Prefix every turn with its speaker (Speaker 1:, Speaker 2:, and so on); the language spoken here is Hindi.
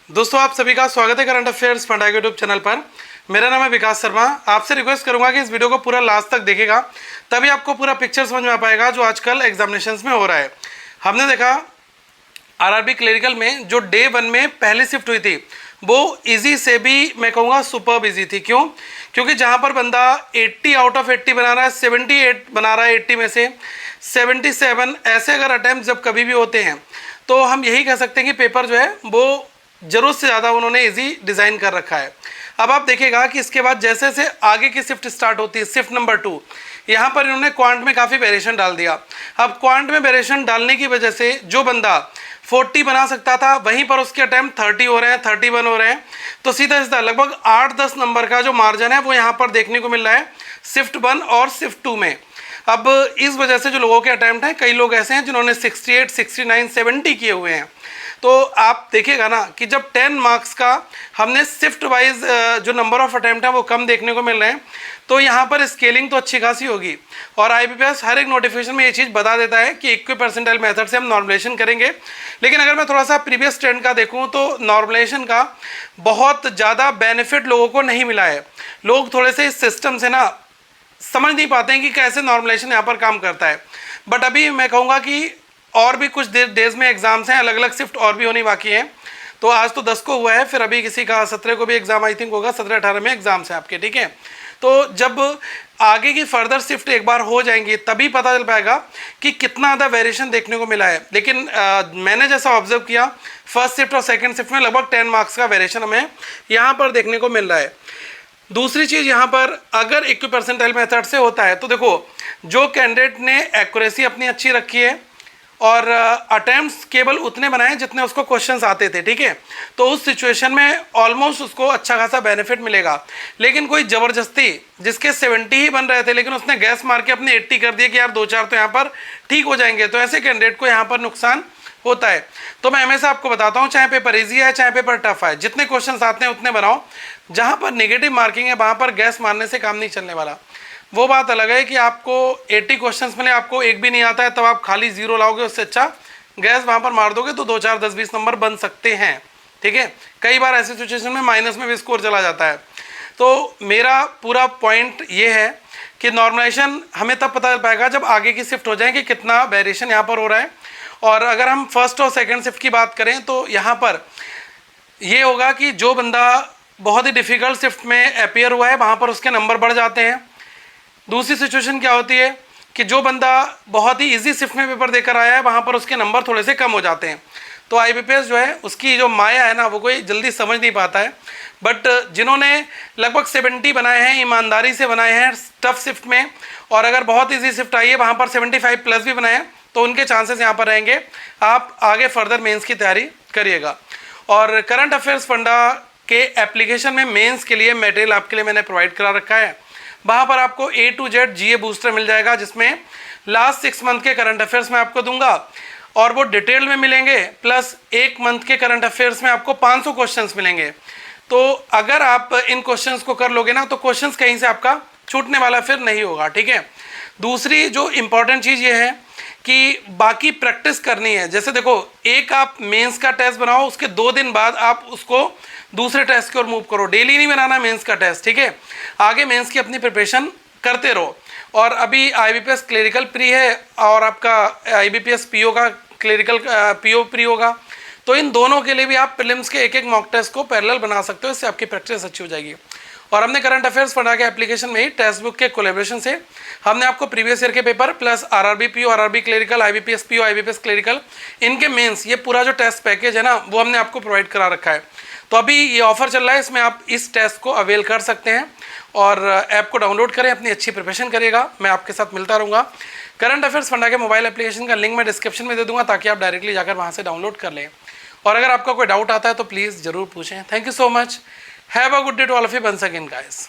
Speaker 1: दोस्तों आप सभी का स्वागत है current affairs funda YouTube channel पर। मेरा नाम है विकास शर्मा। आपसे रिक्वेस्ट करूंगा कि इस वीडियो को पूरा लास्ट तक देखेगा, तभी आपको पूरा पिक्चर समझ में आ पाएगा जो आजकल एग्जामिनेशंस में हो रहा है। हमने देखा आरआरबी क्लरिकल में जो डे 1 में पहली शिफ्ट हुई थी वो इजी से भी मैं कहूँगा सुपर्ब इजी थी। क्यों? क्योंकि जहाँ पर बंदा 80 आउट ऑफ 80 बना रहा है, 78 बना रहा है 80 में से 77, ऐसे अगर अटैम्प्ट जब कभी भी होते हैं तो हम यही कह सकते हैं कि पेपर जो है वो जरूरत से ज़्यादा उन्होंने इजी डिज़ाइन कर रखा है। अब आप देखिएगा कि इसके बाद जैसे जैसे आगे की शिफ्ट स्टार्ट होती है, शिफ्ट नंबर 2, यहाँ पर इन्होंने क्वांट में काफ़ी वेरिएशन डाल दिया। अब क्वांट में वेरिएशन डालने की वजह से जो बंदा 40 बना सकता था वहीं पर उसके अटैम्प्ट 30 हो रहे हैं, 31 हो रहे हैं। तो सीधा सीधा लगभग 8-10 नंबर का जो मार्जिन है वो यहाँ पर देखने को मिल रहा है शिफ्ट 1 और शिफ्ट 2 में। अब इस वजह से जो लोगों के अटैम्प्ट हैं, कई लोग ऐसे हैं जिन्होंने 68, 69, 70 किए हुए हैं। तो आप देखिएगा ना कि जब 10 मार्क्स का हमने शिफ्ट वाइज जो नंबर ऑफ अटैम्प्ट है वो कम देखने को मिल रहे हैं, तो यहाँ पर स्केलिंग तो अच्छी खासी होगी। और आईबीपीएस हर एक नोटिफिकेशन में ये चीज़ बता देता है कि इक्वी परसेंटाइल मेथड से हम नॉर्मलाइजेशन करेंगे। लेकिन अगर मैं थोड़ा सा प्रीवियस ट्रेंड का देखूँ तो नॉर्मलाइजेशन का बहुत ज़्यादा बेनिफिट लोगों को नहीं मिला है। लोग थोड़े से इस सिस्टम से ना समझ नहीं पाते हैं कि कैसे नॉर्मलाइजेशन यहाँ पर काम करता है। बट अभी मैं कहूँगा कि और भी कुछ डेज में एग्जाम्स हैं, अलग अलग शिफ्ट और भी होनी बाकी हैं। तो आज तो 10 को हुआ है, फिर अभी किसी का 17 को भी एग्जाम आई थिंक होगा, 17-18 में एग्जाम्स हैं आपके, ठीक है। तो जब आगे की फर्दर शिफ्ट एक बार हो जाएंगी तभी पता चल पाएगा कि कितना ज़्यादा वेरिएशन देखने को मिला है। लेकिन मैंने जैसा ऑब्जर्व किया फर्स्ट शिफ्ट और सेकेंड शिफ्ट में लगभग 10 मार्क्स का वेरिएशन हमें यहाँ पर देखने को मिल रहा है। दूसरी चीज़ यहाँ पर अगर इक्वी परसेंटाइल मेथड से होता है तो देखो जो कैंडिडेट ने एक्यूरेसी अपनी अच्छी रखी है और अटेम्प्ट्स केवल उतने बनाए जितने उसको क्वेश्चंस आते थे, ठीक है, तो उस सिचुएशन में ऑलमोस्ट उसको अच्छा खासा बेनिफिट मिलेगा। लेकिन कोई ज़बरदस्ती जिसके 70 ही बन रहे थे लेकिन उसने गैस मार के अपने 80 कर दिए कि यार 2-4 तो यहाँ पर ठीक हो जाएंगे, तो ऐसे कैंडिडेट को यहाँ पर नुकसान होता है। तो मैं हमेशा आपको बताता हूँ चाहे पेपर ईजी है चाहे पेपर टफ है, जितने क्वेश्चन आते हैं उतने बनाओ। जहाँ पर नेगेटिव मार्किंग है वहाँ पर गैस मारने से काम नहीं चलने वाला। वो बात अलग है कि आपको 80 क्वेश्चंस मिले, आपको एक भी नहीं आता है, तब आप खाली 0 लाओगे, उससे अच्छा गैस वहाँ पर मार दोगे तो 2-4, 10-20 नंबर बन सकते हैं, ठीक है। कई बार ऐसी सिचुएशन में माइनस में भी स्कोर चला जाता है। तो मेरा पूरा पॉइंट ये है कि नॉर्मलाइजेशन हमें तब पता चल पाएगा जब आगे की शिफ्ट हो जाए कि कितना वेरिएशन यहाँ पर हो रहा है। और अगर हम फर्स्ट और सेकेंड शिफ्ट की बात करें तो यहाँ पर ये होगा कि जो बंदा बहुत ही डिफ़िकल्ट शिफ्ट में अपीयर हुआ है वहाँ पर उसके नंबर बढ़ जाते हैं। दूसरी सिचुएशन क्या होती है कि जो बंदा बहुत ही इजी शिफ्ट में पेपर देकर आया है वहाँ पर उसके नंबर थोड़े से कम हो जाते हैं। तो आईबीपीएस जो है उसकी जो माया है ना वो कोई जल्दी समझ नहीं पाता है। बट जिन्होंने लगभग 70 बनाए हैं, ईमानदारी से बनाए हैं टफ शिफ्ट में, और अगर बहुत इजी शिफ्ट आई है वहाँ पर 75 प्लस भी बनाए हैं, तो उनके चांसेस यहाँ पर रहेंगे। आप आगे फर्दर मेंस की तैयारी करिएगा। और करंट अफेयर्स फंडा के एप्लीकेशन में मेंस के लिए मटेरियल आपके लिए मैंने प्रोवाइड करा रखा है। वहाँ पर आपको A to Z GA booster मिल जाएगा, जिसमें लास्ट 6 मंथ के करंट अफेयर्स में आपको दूंगा और वो डिटेल में मिलेंगे, प्लस 1 मंथ के करंट अफेयर्स में आपको 500 क्वेश्चंस मिलेंगे। तो अगर आप इन क्वेश्चंस को कर लोगे ना तो क्वेश्चंस कहीं से आपका छूटने वाला फिर नहीं होगा, ठीक है। दूसरी जो इम्पॉर्टेंट चीज़ ये है कि बाकी प्रैक्टिस करनी है। जैसे देखो एक आप मेंस का टेस्ट बनाओ, उसके 2 दिन बाद आप उसको दूसरे टेस्ट की ओर मूव करो। डेली नहीं बनाना मेंस का टेस्ट, ठीक है। आगे मेंस की अपनी प्रिपरेशन करते रहो। और अभी आईबीपीएस क्लरिकल प्री है और आपका आईबीपीएस पीओ का क्लरिकल पीओ प्री होगा, तो इन दोनों के लिए भी आप प्रीलिम्स के एक मॉक टेस्ट को पैरेलल बना सकते हो। इससे आपकी प्रैक्टिस अच्छी हो जाएगी। और हमने करंट अफेयर्स फंडा के एप्लीकेशन में ही टेक्स्ट बुक के कोलेब्रेशन से हमने आपको प्रीवियस ईयर के paper plus RRB PO, RRB clerical, IBPS PO, IBPS clerical, इनके मेंस, ये पूरा जो टेस्ट पैकेज है ना वो हमने आपको प्रोवाइड करा रखा है। तो अभी ये ऑफर चल रहा है, इसमें आप इस टेस्ट को अवेल कर सकते हैं और ऐप को डाउनलोड करें, अपनी अच्छी प्रिपरेशन करिएगा। मैं आपके साथ मिलता रहूँगा। करंट अफेयर्स फंडा के मोबाइल एप्लीकेशन का लिंक मैं डिस्क्रिप्शन में दे दूँगा ताकि आप डायरेक्टली जाकर वहाँ से डाउनलोड कर लें। और अगर आपका कोई डाउट आता है तो प्लीज़ ज़रूर पूछें। Thank you so much. Have a good day to all of you once again guys.